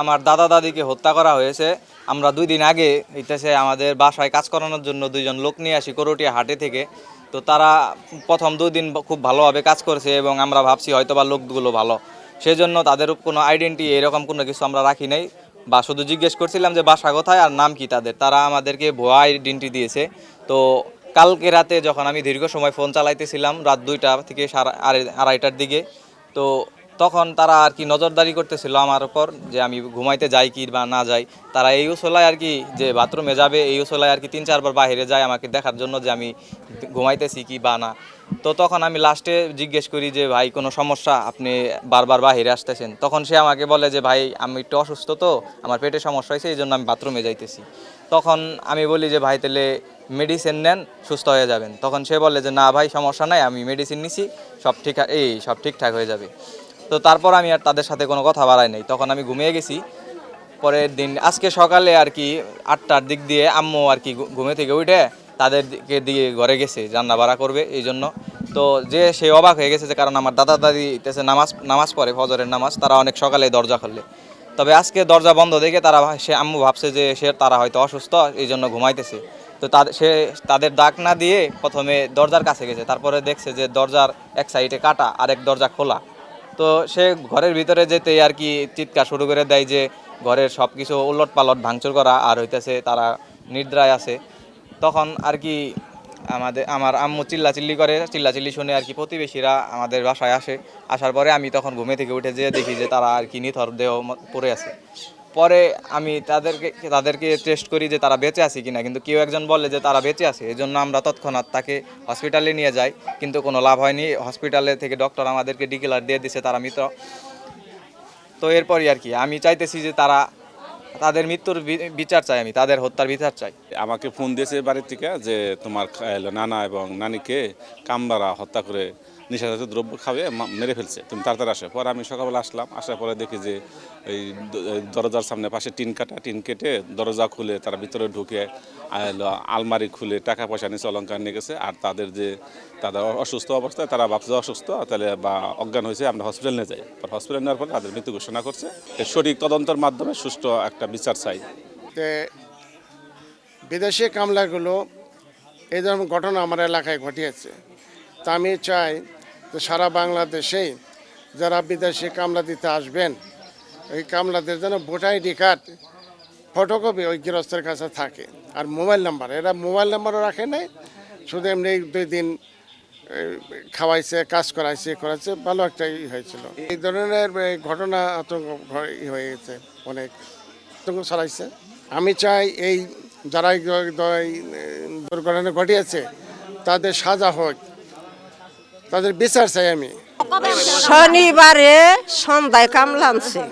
আমার দাদা দাদিকে হত্যা করা হয়েছে। আমরা 2 দিন আগে হইতেছে আমাদের বাসায় কাজ করানোর জন্য 2জন লোক নিয়ে আসি করটিয়া হাটে থেকে। তো তারা প্রথম 2 দিন খুব ভালোভাবে কাজ করেছে এবং আমরা ভাবছি হয়তোবা লোকগুলো ভালো, সেজন্য তাদের কোনো আইডেন্টি এরকম কোনো কিছু আমরা রাখি নাই, বা শুধু জিজ্ঞেস করছিলাম যে বাসা কোথায় আর নাম কি তাদের। তারা আমাদেরকে ভুয়া আইডেন্টি দিয়েছে। তো কালকে রাতে যখন আমি দীর্ঘ সময় ফোন চালাইতেছিলাম রাত 2টা থেকে আড়াইটার দিকে, তো তখন তারা আর কি নজরদারি করতেছিল আমার উপর যে আমি ঘুমাইতে যাই কি বা না যাই। তারা এই উসলায় আর কি যে বাথরুমে যাবে এই উসলায় আর কি 3-4 বার বাইরে যায় আমাকে দেখার জন্য যে আমি ঘুমাইতেছি কি বা না। তো তখন আমি লাস্টে জিজ্ঞেস করি যে ভাই কোনো সমস্যা, আপনি বারবার বাইরে আসতেছেন। তখন সে আমাকে বলে যে ভাই আমি একটু অসুস্থ, তো আমার পেটে সমস্যা হয়েছে এই জন্য আমি বাথরুমে যাইতেছি। তখন আমি বলি যে ভাই তাহলে মেডিসিন নেন, সুস্থ হয়ে যাবেন। তখন সে বলে যে না ভাই সমস্যা নাই, আমি মেডিসিন নিছি, সব ঠিকঠাক হয়ে যাবে। তো তারপর আমি আর তাদের সাথে কোনো কথা বাড়াই নাই, তখন আমি ঘুমিয়ে গেছি। পরের দিন আজকে সকালে আর কি 8টার দিক দিয়ে আম্মু আর কি ঘুমে থেকে উঠে তাদেরকে দিয়ে ঘরে গেছে রান্না বাড়া করবে এই জন্য। তো যে সে অবাক হয়ে গেছে যে কারণ আমার দাদা দাদি নামাজ পড়ে ফজরের নামাজ, তারা অনেক সকালে দরজা খুললে। তবে আজকে দরজা বন্ধ দেখে আম্মু ভাবছে যে তারা হয়তো অসুস্থ এই জন্য ঘুমাইতেছে। তো তাদের ডাক না দিয়ে প্রথমে দরজার কাছে গেছে, তারপরে দেখছে যে দরজার এক সাইডে কাটা আর এক দরজা খোলা। তো সে ঘরের ভিতরে যেতেই আর কি চিৎকার শুরু করে দেয় যে ঘরের সব কিছু উলট পালট ভাঙচুর করা আর হইতেছে তারা নিদ্রায় আছে। তখন আর কি আমার আম্মু চিল্লাচিল্লি শুনে আর কি প্রতিবেশীরা আমাদের বাসায় আসার পরে আমি তখন ঘুমে থেকে উঠে যেয়ে দেখি যে তারা আর কি নিথর দেহ পড়ে আছে। পরে আমি তাদেরকে টেস্ট করি যে তারা বেঁচে আছে কিনা, কিন্তু কেউ একজন বলে যে তারা বেঁচে আছে। এই জন্য আমরা তৎক্ষণাৎ তাকে হসপিটালে নিয়ে যাই, কিন্তু কোনো লাভ হয়নি। হসপিটালে থেকে ডক্টর আমাদেরকে ডিক্লেয়ার দিয়ে দিছে তারা মৃত। তো এরপরই আর কি আমি চাইতেছি যে তাদের মৃত্যুর বিচার চাই, আমি তাদের হত্যার বিচার চাই। আমাকে ফোন দিয়েছে বাড়ির থেকে যে তোমার নানা এবং নানিকে কামরারা হত্যা করে নেশাজাতীয় দ্রব্য খাওয়িয়ে মেরে ফেলছে, তুমি তাড়াতাড়ি আসো। পরে আমি সকালবেলা আসলাম, আসার পরে দেখি যে এই দরজার সামনে পাশে টিন কেটে দরজা খুলে তারা ভিতরে ঢুকে আলমারি খুলে টাকা পয়সা নিচে অলঙ্কার নিয়ে গেছে। আর তাদের অসুস্থ অবস্থায় তারা ভাবছে অসুস্থ তাহলে বা অজ্ঞান হয়েছে, আমরা হসপিটাল নিয়ে যাই। হসপিটাল নেওয়ার পরে তাদের মৃত্যু ঘোষণা করছে। সঠিক তদন্তের মাধ্যমে সুষ্ঠু একটা বিচার চাই। বিদেশি কামলাগুলো এই ধরনের ঘটনা আমার এলাকায় ঘটিয়েছে। তা আমি চাই যে সারা বাংলাদেশেই যারা বিদেশি কামলা দিতে আসবেন ওই কামলাদের যেন ভোটার আইডি কার্ড ফটোকপি ওই গৃহস্থের কাছে থাকে, আর মোবাইল নাম্বার, এরা মোবাইল নাম্বারও রাখে নাই, শুধু এমনি 2 দিন খাওয়াইছে, কাজ করাইছে, ভালো একটা হয়েছিল। এই ধরনের ঘটনা আতঙ্ক হয়ে গেছে, অনেক আতঙ্ক ছড়াইছে। আমি চাই এই যারা দুর্ঘটনা ঘটিয়েছে তাদের সাজা হোক, তাদের বিচার চাই আমি। শনিবারে সন্ধ্যায় কামলা আনছে,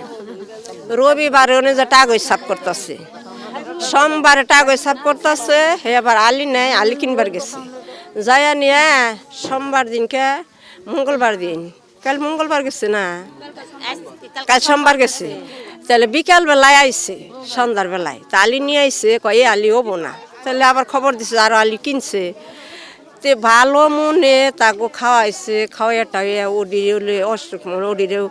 রবিবারে উনি যে টাগজ সাফ করতেছে, সোমবারে টাগজ সাফ করতেছে, এবার আলি নেই, আলি কিনবার গেছে, যাইয়া নিয়ে সোমবার দিনকে মঙ্গলবার দিন, কাল মঙ্গলবার গেছে না, কাল সোমবার গেছে, তাহলে বিকাল বেলায় আইসে সন্ধ্যার বেলায়, তা আলি নিয়ে আইসে, কয়ে আলি হবো না, তাহলে আবার খবর দিছে আরো আলি কিনছে। তে ভালো মনে তাকে খাওয়াইছে, খাওয়াইয়া টাইয়া ওডিরেও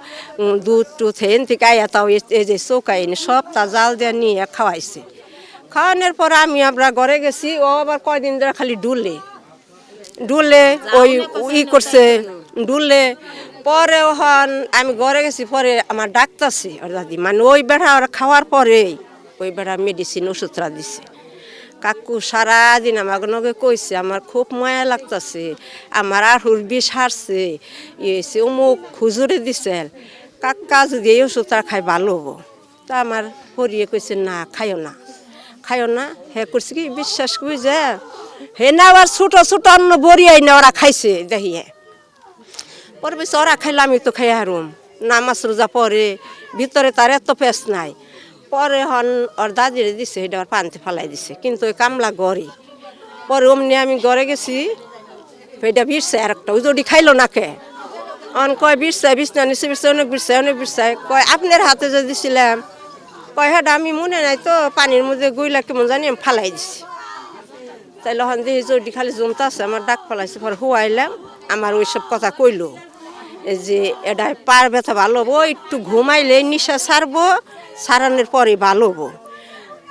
দুধ টুধ হেন থেকে আইয়া তাও এই যে চৌকাইনি সব তা জাল দিয়ে নিয়ে খাওয়াইছে। খাওয়ানোর পরে আমরা ঘরে গেছি, ও আবার কয়দিন ধরে খালি ডুলে ওই করছে ডুলে। পরে আমি ঘরে গেছি, পরে আমার ডাক্তারছি ওর দাদি, মানে ওই বেড়া ওরা খাওয়ার পরেই ওই বেড়া মেডিসিন ওষুধরা দিছে। কাকু সারাদিন আমার নগে কইছে আমার খুব মায়া লাগতেছে, আমার আহুর বিষ হারছে, ইয়েছে অমুক হুজুরে দিছে, কাকা যদি এই ওষুধটা খাই ভালো হবো। তা আমার হরিয়ে কইছে না খাইও না। হে করছে কি বিশ্বাস করি যে হে না আবার ছোট অন্ন বরিয়াই না ওরা খাইছে দেখি। পরে বেশি ওরা খাইলে আমি তো খাই হারুম, নামাজ রোজা পরে ভিতরে তার এত পেস নাই। পরে ওর দাদিরে দিছে, এটা ওর পানিতে ফেলাই দিছে, কিন্তু ওই কামলা গড়ে। পরে অমনি আমি ঘরে গেছি, এটা বিরছে আর একটা ওই জটি খাইলো না কে কয় বিরসায় বিছনা নিচে অনেক বিরসায় কয় আপনার হাতে যে দিছিলাম, কয় হ্যাঁ আমি মনে নাই তো, পানির মধ্যে গুইলা কেমন জানি আমি ফালাই দিছি। তাইলে হন দিয়ে জটি খালি জমতা আছে, আমার ডাক ফেলাইছে। পরে হুয়াইলাম, আমার ওইসব কথা কইলো এই যে এটা পার ব্যথা ভালো হবো, একটু ঘুমাইলে নিশা ছাড়বো, ছাড়ানোর পরে ভালো হবো।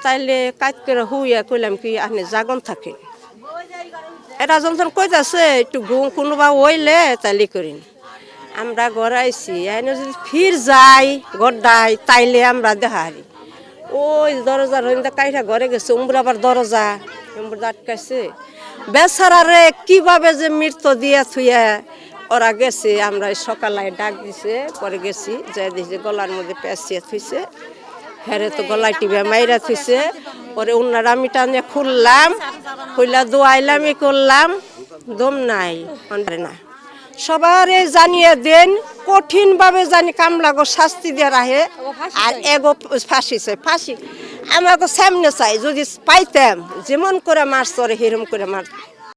তাইলে কাজ করে হুইয়া কইলাম কি আপনি জাগন থাকেন। এটা যখন কইতাছে একটু ঘুম কোনোবা হইলে তাইলে করিন। আমরা ঘরে আইছি এনে যদি ফির যাই গড্ডায় তাইলে আমরা দেখারি ওই দরজার হইন্দা কাইটা ঘরে গেছে উমরা আবার দরজা আটকাইছে। বেচারারে কিভাবে যে মৃত্যু দিয়া থুয়া ওরা গেছে, আমরা সকালে ডাক দিছে, পরে গেছি যাই দিছে গলার মধ্যে পেঁচিয়ে থুইছে, হেরে তো গলায় টিপে মাইরা থুইছে। পরে উনার আমি টানে খুললাম, খুললা দোয়াইলাম ই করলাম, দম নাই না। সবার জানিয়ে দেন কঠিনভাবে জানি কামলাগো শাস্তি দিয়ে রাখে, আর এগো ফাঁসি চাই, ফাঁসি আমাকে সামনে চাই, যদি পাইতাম যেমন করে মারছ হেরম করে মার